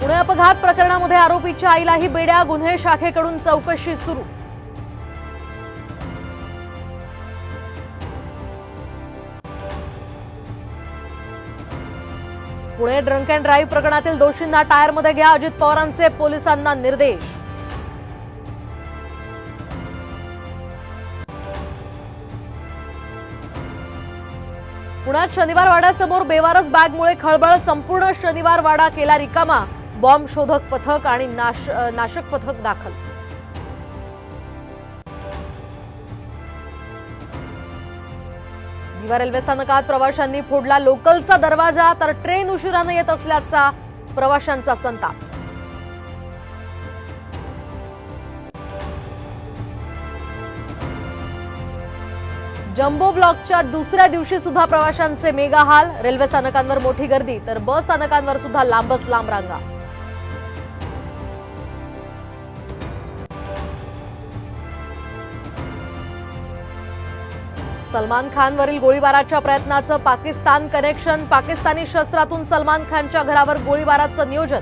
पुणे अपघात प्रकरणामध्ये आरोपीच्या आईलाही बेड्या, गुन्हे शाखेकडून चौकशी सुरू। पुणे ड्रंक अँड ड्राईव्ह प्रकरणातील दोषींना टायरमध्ये घ्या, अजित पवारांचे पोलिसांना निर्देश। पुण्यात शनिवार वाड्यासमोर बेवारस बॅगमुळे खळबळ, संपूर्ण शनिवार वाडा केला रिकामा, बॉम्ब शोधक पथक आणि नाशक पथक दाखल। दिवा रेल्वे स्थानकात प्रवाशांनी फोडला लोकलचा दरवाजा, तर ट्रेन उशिराने येत असल्याचा प्रवाशांचा संताप। जम्बो ब्लॉकच्या दुसऱ्या दिवशी सुद्धा प्रवाशांचे मेगा हाल, रेल्वे स्थानकांवर मोठी गर्दी, तर बस स्थानकांवर सुद्धा लांबच लांब रांगा। सलमान खानवरील गोळीबाराच्या प्रयत्नाचं पाकिस्तान कनेक्शन, पाकिस्तानी शस्त्रातून सलमान खानच्या घरावर गोळीबाराचं नियोजन।